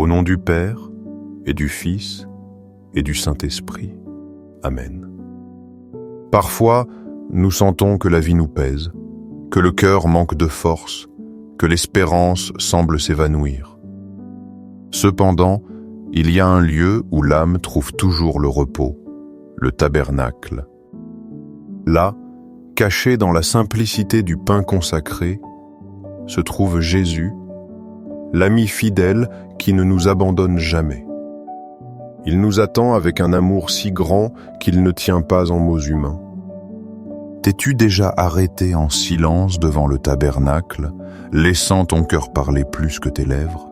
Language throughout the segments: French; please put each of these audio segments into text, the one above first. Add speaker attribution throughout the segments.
Speaker 1: Au nom du Père, et du Fils, et du Saint-Esprit. Amen. Parfois, nous sentons que la vie nous pèse, que le cœur manque de force, que l'espérance semble s'évanouir. Cependant, il y a un lieu où l'âme trouve toujours le repos, le tabernacle. Là, caché dans la simplicité du pain consacré, se trouve Jésus, l'ami fidèle qui ne nous abandonne jamais. Il nous attend avec un amour si grand qu'il ne tient pas en mots humains. T'es-tu déjà arrêté en silence devant le tabernacle, laissant ton cœur parler plus que tes lèvres?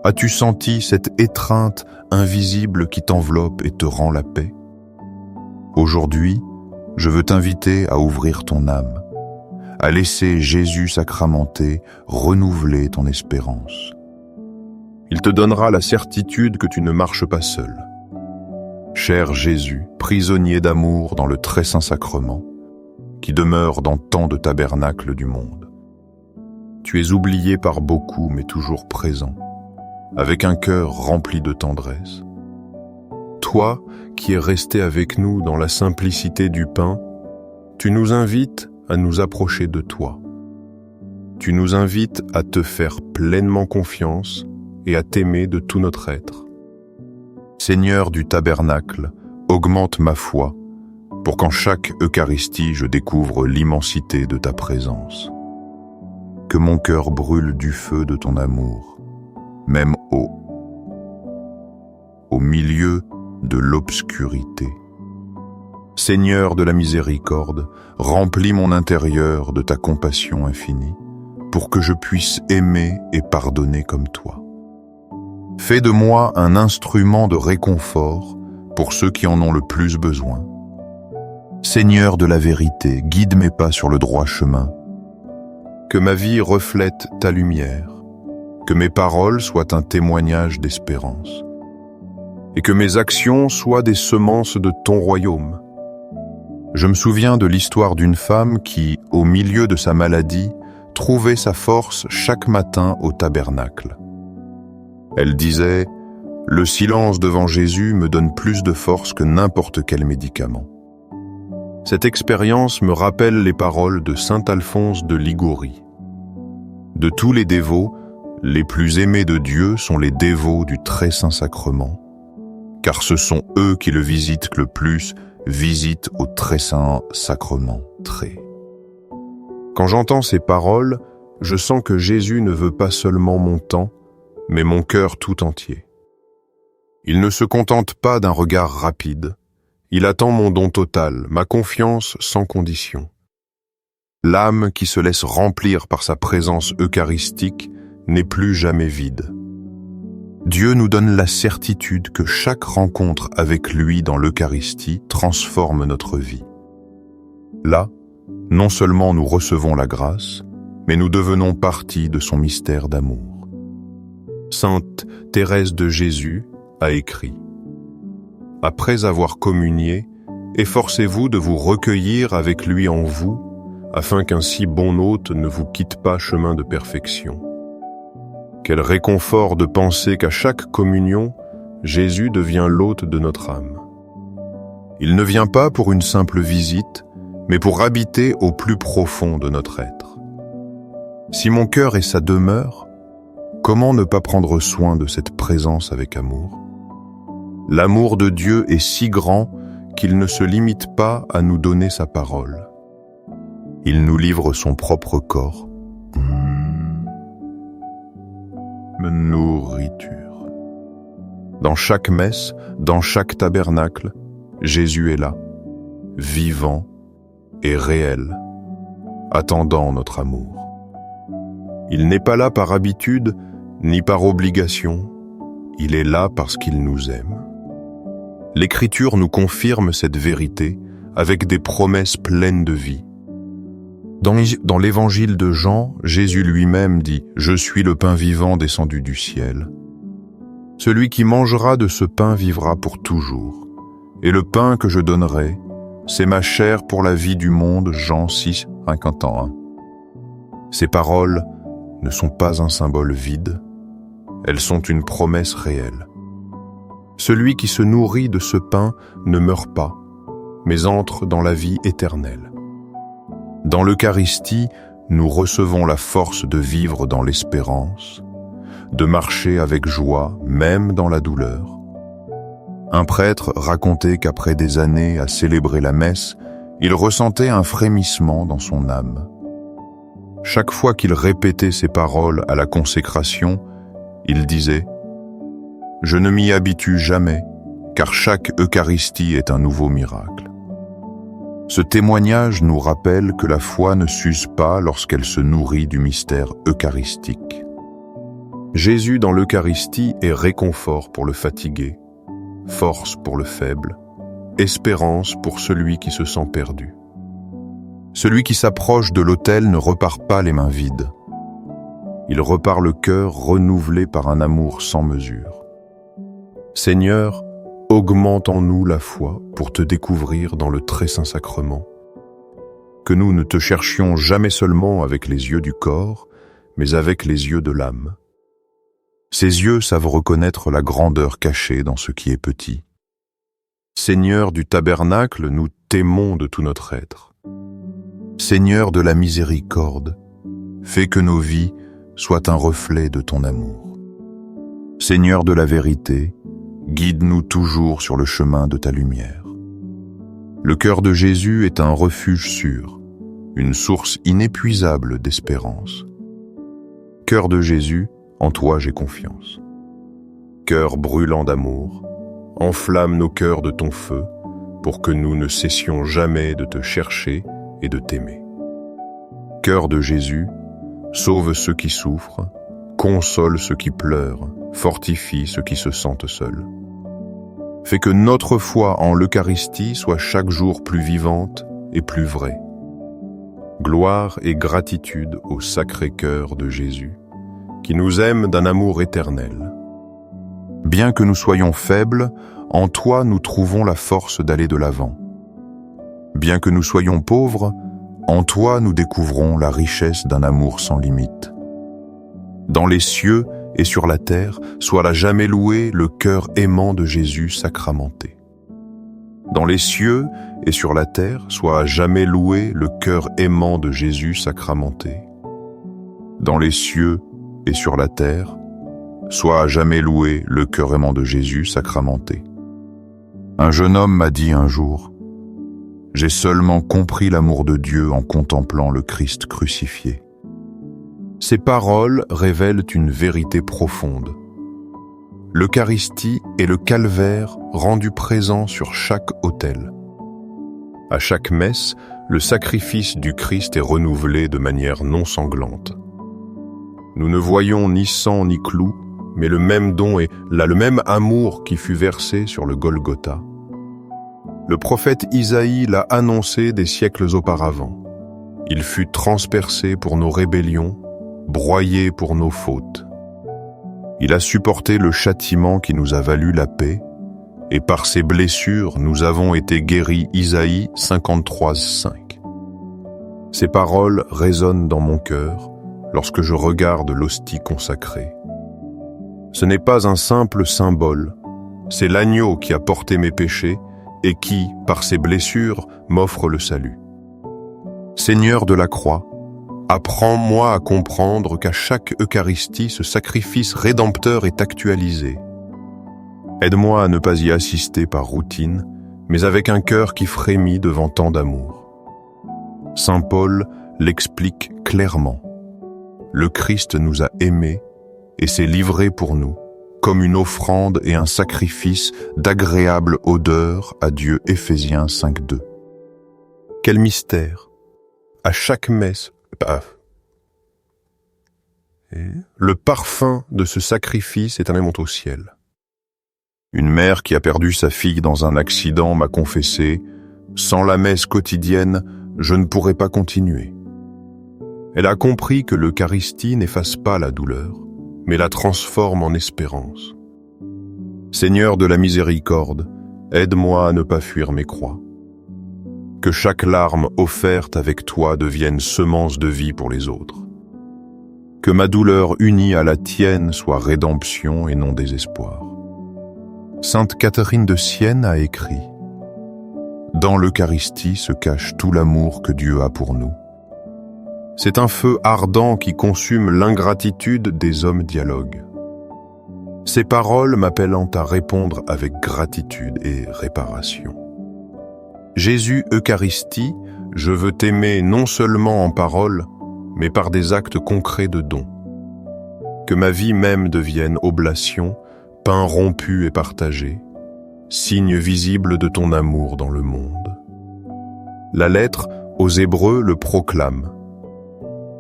Speaker 1: As-tu senti cette étreinte invisible qui t'enveloppe et te rend la paix? Aujourd'hui, je veux t'inviter à ouvrir ton âme, à laisser Jésus sacramenté renouveler ton espérance. Il te donnera la certitude que tu ne marches pas seul. Cher Jésus, prisonnier d'amour dans le très saint sacrement, qui demeure dans tant de tabernacles du monde. Tu es oublié par beaucoup, mais toujours présent, avec un cœur rempli de tendresse. Toi, qui es resté avec nous dans la simplicité du pain, tu nous invites à nous approcher de toi. Tu nous invites à te faire pleinement confiance et à t'aimer de tout notre être. Seigneur du tabernacle, augmente ma foi, pour qu'en chaque Eucharistie je découvre l'immensité de ta présence. Que mon cœur brûle du feu de ton amour, même au milieu de l'obscurité. Seigneur de la miséricorde, remplis mon intérieur de ta compassion infinie, pour que je puisse aimer et pardonner comme toi. Fais de moi un instrument de réconfort pour ceux qui en ont le plus besoin. Seigneur de la vérité, guide mes pas sur le droit chemin. Que ma vie reflète ta lumière, que mes paroles soient un témoignage d'espérance, et que mes actions soient des semences de ton royaume. Je me souviens de l'histoire d'une femme qui, au milieu de sa maladie, trouvait sa force chaque matin au tabernacle. Elle disait « Le silence devant Jésus me donne plus de force que n'importe quel médicament. » Cette expérience me rappelle les paroles de saint Alphonse de Liguori. De tous les dévots, les plus aimés de Dieu sont les dévots du très saint sacrement, car ce sont eux qui le visitent le plus, visitent au très saint sacrement. Quand j'entends ces paroles, je sens que Jésus ne veut pas seulement mon temps, mais mon cœur tout entier. Il ne se contente pas d'un regard rapide, il attend mon don total, ma confiance sans condition. L'âme qui se laisse remplir par sa présence eucharistique n'est plus jamais vide. Dieu nous donne la certitude que chaque rencontre avec lui dans l'Eucharistie transforme notre vie. Là, non seulement nous recevons la grâce, mais nous devenons partie de son mystère d'amour. Sainte Thérèse de Jésus a écrit « Après avoir communié, efforcez-vous de vous recueillir avec lui en vous, afin qu'un si bon hôte ne vous quitte pas chemin de perfection. » Quel réconfort de penser qu'à chaque communion, Jésus devient l'hôte de notre âme. Il ne vient pas pour une simple visite, mais pour habiter au plus profond de notre être. Si mon cœur est sa demeure, comment ne pas prendre soin de cette présence avec amour? L'amour de Dieu est si grand qu'il ne se limite pas à nous donner sa parole. Il nous livre son propre corps, nourriture. Dans chaque messe, dans chaque tabernacle, Jésus est là, vivant et réel, attendant notre amour. Il n'est pas là par habitude, ni par obligation, il est là parce qu'il nous aime. L'Écriture nous confirme cette vérité avec des promesses pleines de vie. Dans l'évangile de Jean, Jésus lui-même dit « Je suis le pain vivant descendu du ciel. Celui qui mangera de ce pain vivra pour toujours. Et le pain que je donnerai, c'est ma chair pour la vie du monde. » Jean 6, 51. Ces paroles ne sont pas un symbole vide, elles sont une promesse réelle. Celui qui se nourrit de ce pain ne meurt pas, mais entre dans la vie éternelle. Dans l'Eucharistie, nous recevons la force de vivre dans l'espérance, de marcher avec joie même dans la douleur. Un prêtre racontait qu'après des années à célébrer la messe, il ressentait un frémissement dans son âme. Chaque fois qu'il répétait ces paroles à la consécration, il disait « Je ne m'y habitue jamais, car chaque Eucharistie est un nouveau miracle. » Ce témoignage nous rappelle que la foi ne s'use pas lorsqu'elle se nourrit du mystère eucharistique. Jésus dans l'Eucharistie est réconfort pour le fatigué, force pour le faible, espérance pour celui qui se sent perdu. Celui qui s'approche de l'autel ne repart pas les mains vides. Il repart le cœur renouvelé par un amour sans mesure. Seigneur, augmente en nous la foi pour te découvrir dans le très saint sacrement. Que nous ne te cherchions jamais seulement avec les yeux du corps, mais avec les yeux de l'âme. Ces yeux savent reconnaître la grandeur cachée dans ce qui est petit. Seigneur du tabernacle, nous t'aimons de tout notre être. Seigneur de la miséricorde, fais que nos vies soient un reflet de ton amour. Seigneur de la vérité, guide-nous toujours sur le chemin de ta lumière. Le cœur de Jésus est un refuge sûr, une source inépuisable d'espérance. Cœur de Jésus, en toi j'ai confiance. Cœur brûlant d'amour, enflamme nos cœurs de ton feu pour que nous ne cessions jamais de te chercher et de t'aimer. Cœur de Jésus, sauve ceux qui souffrent, console ceux qui pleurent, fortifie ceux qui se sentent seuls. Fais que notre foi en l'Eucharistie soit chaque jour plus vivante et plus vraie. Gloire et gratitude au Sacré-Cœur de Jésus, qui nous aime d'un amour éternel. Bien que nous soyons faibles, en toi nous trouvons la force d'aller de l'avant. Bien que nous soyons pauvres, en toi nous découvrons la richesse d'un amour sans limite. Dans les cieux et sur la terre, soit à jamais loué le cœur aimant de Jésus sacramenté. Dans les cieux et sur la terre, soit à jamais loué le cœur aimant de Jésus sacramenté. Dans les cieux et sur la terre, soit à jamais loué le cœur aimant de Jésus sacramenté. Un jeune homme m'a dit un jour, « J'ai seulement compris l'amour de Dieu en contemplant le Christ crucifié. » Ces paroles révèlent une vérité profonde. L'Eucharistie est le calvaire rendu présent sur chaque autel. À chaque messe, le sacrifice du Christ est renouvelé de manière non sanglante. Nous ne voyons ni sang ni clous, mais le même don est là, le même amour qui fut versé sur le Golgotha. Le prophète Isaïe l'a annoncé des siècles auparavant. Il fut transpercé pour nos rébellions, broyé pour nos fautes. Il a supporté le châtiment qui nous a valu la paix, et par ses blessures nous avons été guéris. Isaïe 53:5. Ces paroles résonnent dans mon cœur lorsque je regarde l'hostie consacrée. Ce n'est pas un simple symbole, c'est l'agneau qui a porté mes péchés et qui, par ses blessures, m'offre le salut. Seigneur de la croix, apprends-moi à comprendre qu'à chaque Eucharistie, ce sacrifice rédempteur est actualisé. Aide-moi à ne pas y assister par routine, mais avec un cœur qui frémit devant tant d'amour. Saint Paul l'explique clairement. Le Christ nous a aimés et s'est livré pour nous, comme une offrande et un sacrifice d'agréable odeur à Dieu. Éphésiens 5:2. Quel mystère! À chaque messe, le parfum de ce sacrifice est un monte au ciel. Une mère qui a perdu sa fille dans un accident m'a confessé « Sans la messe quotidienne, je ne pourrais pas continuer ». Elle a compris que l'Eucharistie n'efface pas la douleur, mais la transforme en espérance. Seigneur de la miséricorde, aide-moi à ne pas fuir mes croix. Que chaque larme offerte avec toi devienne semence de vie pour les autres. Que ma douleur unie à la tienne soit rédemption et non désespoir. Sainte Catherine de Sienne a écrit « Dans l'Eucharistie se cache tout l'amour que Dieu a pour nous. C'est un feu ardent qui consume l'ingratitude des hommes dialogues. Ces paroles m'appelant à répondre avec gratitude et réparation. Jésus Eucharistie, je veux t'aimer non seulement en parole, mais par des actes concrets de don. Que ma vie même devienne oblation, pain rompu et partagé, signe visible de ton amour dans le monde. La lettre aux Hébreux le proclame.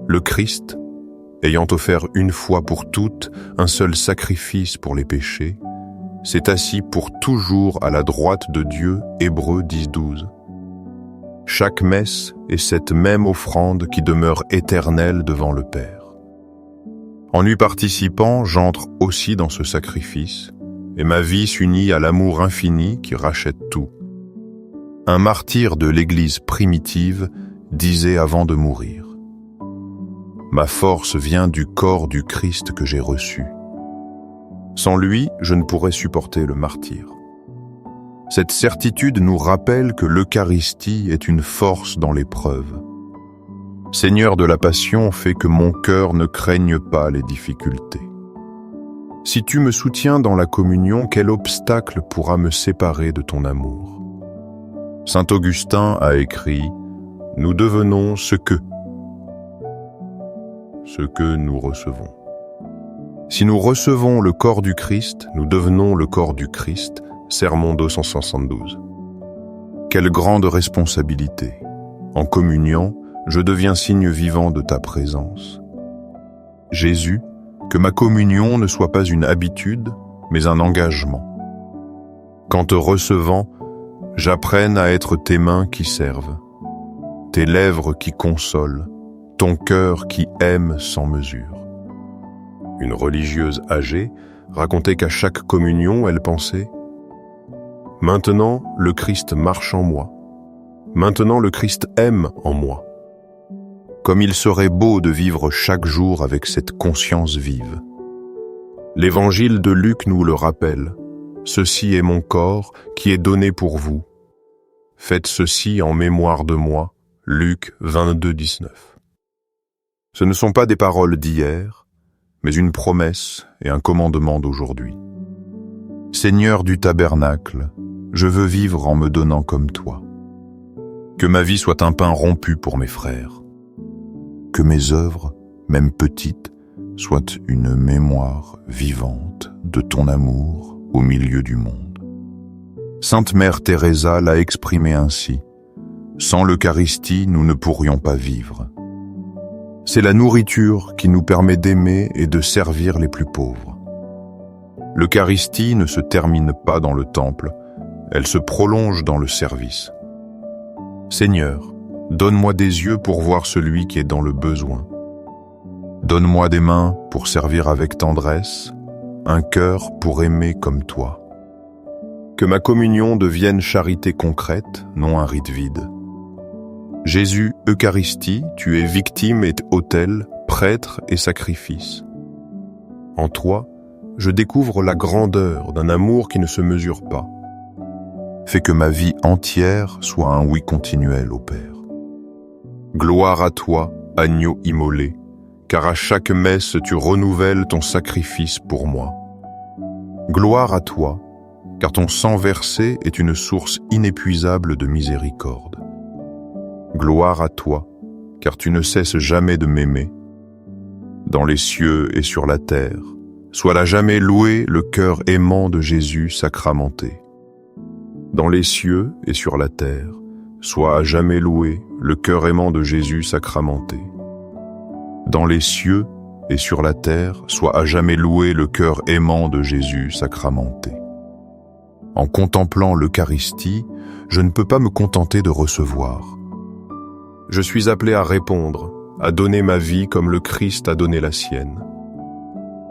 Speaker 1: Le Christ, ayant offert une fois pour toutes un seul sacrifice pour les péchés, s'est assis pour toujours à la droite de Dieu, Hébreux 10:12. Chaque messe est cette même offrande qui demeure éternelle devant le Père. En lui participant, j'entre aussi dans ce sacrifice, et ma vie s'unit à l'amour infini qui rachète tout. Un martyr de l'Église primitive disait avant de mourir: ma force vient du corps du Christ que j'ai reçu. Sans lui, je ne pourrais supporter le martyre. Cette certitude nous rappelle que l'Eucharistie est une force dans l'épreuve. Seigneur de la Passion, fais que mon cœur ne craigne pas les difficultés. Si tu me soutiens dans la communion, quel obstacle pourra me séparer de ton amour? Saint Augustin a écrit « Nous devenons ce que nous recevons. Si nous recevons le corps du Christ, nous devenons le corps du Christ. » Sermon 272. Quelle grande responsabilité. En communiant, je deviens signe vivant de ta présence. Jésus, que ma communion ne soit pas une habitude, mais un engagement. Qu'en te recevant, j'apprenne à être tes mains qui servent, tes lèvres qui consolent, ton cœur qui aime sans mesure. Une religieuse âgée racontait qu'à chaque communion, elle pensait « Maintenant, le Christ marche en moi. Maintenant, le Christ aime en moi. Comme il serait beau de vivre chaque jour avec cette conscience vive. » L'évangile de Luc nous le rappelle. « Ceci est mon corps qui est donné pour vous. Faites ceci en mémoire de moi. » Luc 22:19. Ce ne sont pas des paroles d'hier, mais une promesse et un commandement d'aujourd'hui. Seigneur du tabernacle, je veux vivre en me donnant comme toi. Que ma vie soit un pain rompu pour mes frères. Que mes œuvres, même petites, soient une mémoire vivante de ton amour au milieu du monde. Sainte Mère Teresa l'a exprimé ainsi. Sans l'Eucharistie, nous ne pourrions pas vivre. C'est la nourriture qui nous permet d'aimer et de servir les plus pauvres. L'Eucharistie ne se termine pas dans le temple, elle se prolonge dans le service. Seigneur, donne-moi des yeux pour voir celui qui est dans le besoin. Donne-moi des mains pour servir avec tendresse, un cœur pour aimer comme toi. Que ma communion devienne charité concrète, non un rite vide. Jésus, Eucharistie, tu es victime et autel, prêtre et sacrifice. En toi, je découvre la grandeur d'un amour qui ne se mesure pas. Fais que ma vie entière soit un oui continuel au Père. Gloire à toi, agneau immolé, car à chaque messe tu renouvelles ton sacrifice pour moi. Gloire à toi, car ton sang versé est une source inépuisable de miséricorde. Gloire à toi, car tu ne cesses jamais de m'aimer. Dans les cieux et sur la terre, soit là jamais loué le cœur aimant de Jésus sacramenté. Dans les cieux et sur la terre, soit à jamais loué le cœur aimant de Jésus sacramenté. Dans les cieux et sur la terre, soit à jamais loué le cœur aimant de Jésus sacramenté. En contemplant l'Eucharistie, je ne peux pas me contenter de recevoir. Je suis appelé à répondre, à donner ma vie comme le Christ a donné la sienne.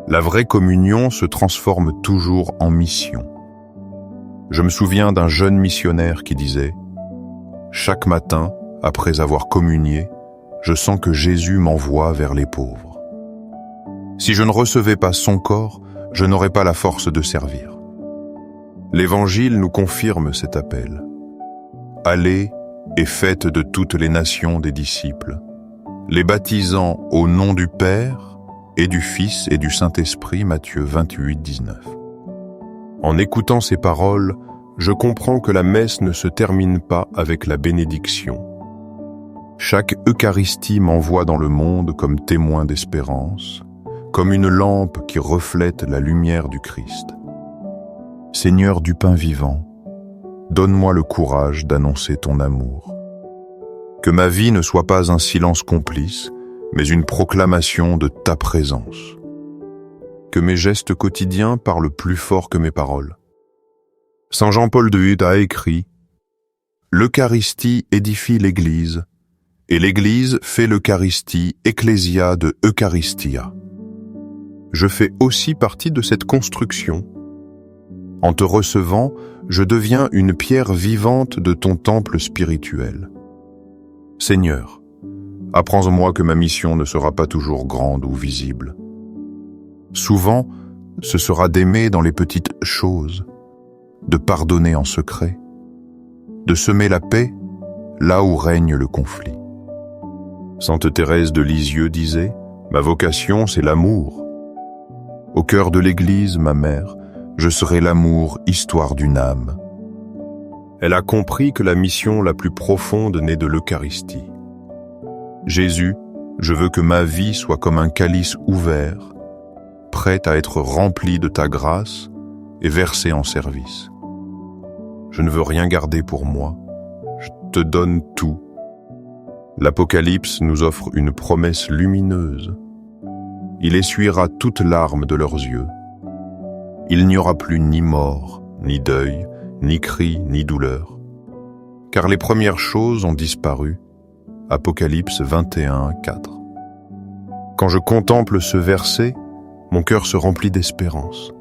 Speaker 1: La vraie communion se transforme toujours en mission. Je me souviens d'un jeune missionnaire qui disait « Chaque matin, après avoir communié, je sens que Jésus m'envoie vers les pauvres. Si je ne recevais pas son corps, je n'aurais pas la force de servir. L'Évangile nous confirme cet appel. Allez et faites de toutes les nations des disciples, les baptisant au nom du Père et du Fils et du Saint-Esprit, Matthieu 28, 19. En écoutant ces paroles, je comprends que la messe ne se termine pas avec la bénédiction. Chaque Eucharistie m'envoie dans le monde comme témoin d'espérance, comme une lampe qui reflète la lumière du Christ. Seigneur du pain vivant, donne-moi le courage d'annoncer ton amour. Que ma vie ne soit pas un silence complice, mais une proclamation de ta présence. Que mes gestes quotidiens parlent plus fort que mes paroles. Saint Jean-Paul II a écrit « L'Eucharistie édifie l'Église, et l'Église fait l'Eucharistie ecclésia de Eucharistia. » Je fais aussi partie de cette construction. En te recevant, je deviens une pierre vivante de ton temple spirituel. Seigneur, apprends-moi que ma mission ne sera pas toujours grande ou visible. Souvent, ce sera d'aimer dans les petites choses, de pardonner en secret, de semer la paix là où règne le conflit. Sainte Thérèse de Lisieux disait « Ma vocation, c'est l'amour. Au cœur de l'Église, ma mère, je serai l'amour, histoire d'une âme. » Elle a compris que la mission la plus profonde naît de l'Eucharistie. Jésus, je veux que ma vie soit comme un calice ouvert, prête à être remplie de ta grâce et versée en service. Je ne veux rien garder pour moi, je te donne tout. L'Apocalypse nous offre une promesse lumineuse. Il essuiera toute larme de leurs yeux. Il n'y aura plus ni mort, ni deuil, ni cri, ni douleur. Car les premières choses ont disparu. Apocalypse 21, 4. Quand je contemple ce verset, mon cœur se remplit d'espérance.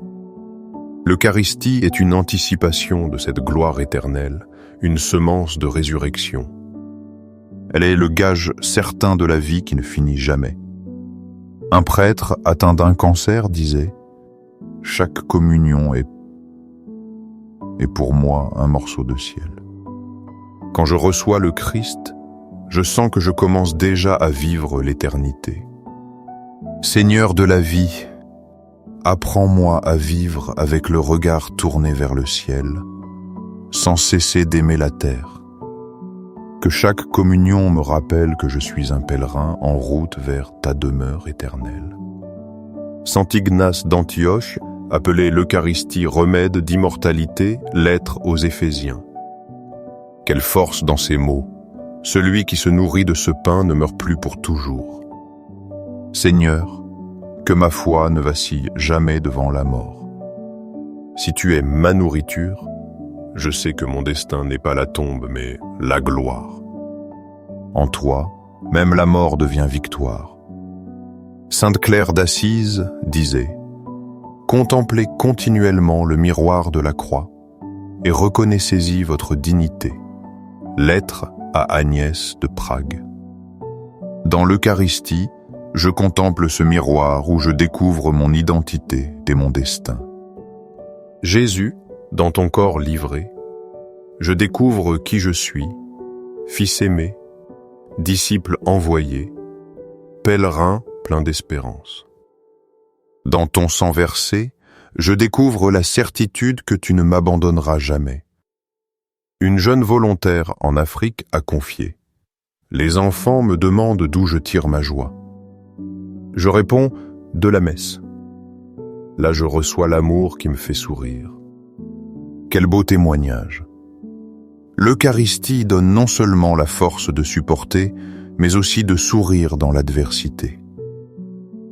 Speaker 1: L'Eucharistie est une anticipation de cette gloire éternelle, une semence de résurrection. Elle est le gage certain de la vie qui ne finit jamais. Un prêtre atteint d'un cancer disait « Chaque communion est pour moi un morceau de ciel. » Quand je reçois le Christ, je sens que je commence déjà à vivre l'éternité. Seigneur de la vie, apprends-moi à vivre avec le regard tourné vers le ciel, sans cesser d'aimer la terre. Que chaque communion me rappelle que je suis un pèlerin en route vers ta demeure éternelle. Saint Ignace d'Antioche appelait l'Eucharistie remède d'immortalité, lettre aux Éphésiens. Quelle force dans ces mots! Celui qui se nourrit de ce pain ne meurt plus pour toujours. Seigneur, que ma foi ne vacille jamais devant la mort. Si tu es ma nourriture, je sais que mon destin n'est pas la tombe, mais la gloire. En toi, même la mort devient victoire. Sainte Claire d'Assise disait « Contemplez continuellement le miroir de la croix et reconnaissez-y votre dignité. » Lettre à Agnès de Prague. Dans l'Eucharistie, je contemple ce miroir où je découvre mon identité et mon destin. Jésus, dans ton corps livré, je découvre qui je suis, fils aimé, disciple envoyé, pèlerin plein d'espérance. Dans ton sang versé, je découvre la certitude que tu ne m'abandonneras jamais. Une jeune volontaire en Afrique a confié « Les enfants me demandent d'où je tire ma joie. » Je réponds « De la messe. » Là je reçois l'amour qui me fait sourire. Quel beau témoignage! L'Eucharistie donne non seulement la force de supporter, mais aussi de sourire dans l'adversité.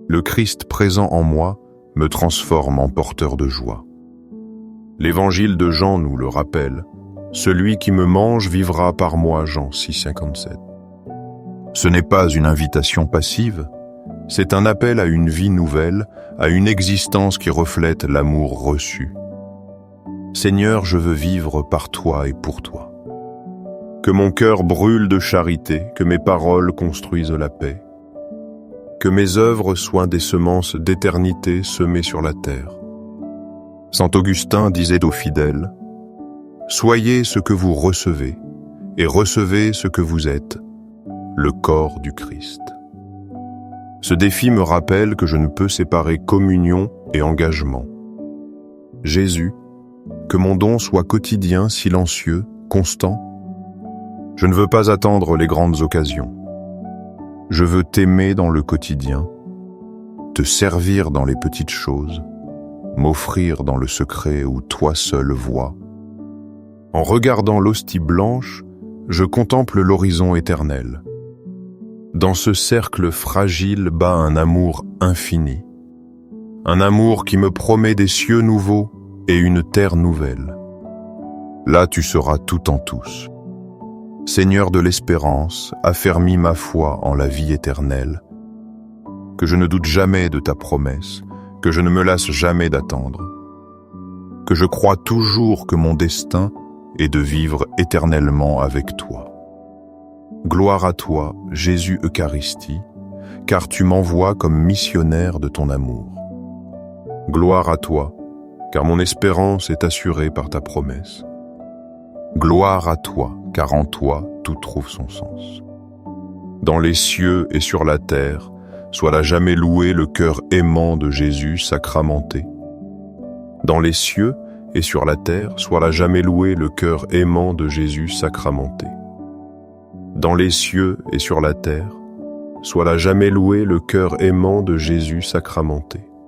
Speaker 1: Le Christ présent en moi me transforme en porteur de joie. L'Évangile de Jean nous le rappelle. Celui qui me mange vivra par moi, Jean 6, 57. Ce n'est pas une invitation passive, c'est un appel à une vie nouvelle, à une existence qui reflète l'amour reçu. Seigneur, je veux vivre par toi et pour toi. Que mon cœur brûle de charité, que mes paroles construisent la paix. que mes œuvres soient des semences d'éternité semées sur la terre. Saint Augustin disait aux fidèles, « Soyez ce que vous recevez, et recevez ce que vous êtes, le corps du Christ. » Ce défi me rappelle que je ne peux séparer communion et engagement. Jésus, que mon don soit quotidien, silencieux, constant. Je ne veux pas attendre les grandes occasions. Je veux t'aimer dans le quotidien, te servir dans les petites choses, m'offrir dans le secret où toi seul vois. En regardant l'hostie blanche, je contemple l'horizon éternel. Dans ce cercle fragile bat un amour infini, un amour qui me promet des cieux nouveaux et une terre nouvelle. Là tu seras tout en tous. Seigneur de l'espérance, affermis ma foi en la vie éternelle, que je ne doute jamais de ta promesse, que je ne me lasse jamais d'attendre, que je crois toujours que mon destin est de vivre éternellement avec toi. Gloire à toi, Jésus Eucharistie, car tu m'envoies comme missionnaire de ton amour. Gloire à toi, car mon espérance est assurée par ta promesse. Gloire à toi, car en toi tout trouve son sens. Dans les cieux et sur la terre, soit à jamais loué le cœur aimant de Jésus sacramenté. Dans les cieux et sur la terre, soit à jamais loué le cœur aimant de Jésus sacramenté. Dans les cieux et sur la terre, soit à jamais loué le cœur aimant de Jésus sacramenté.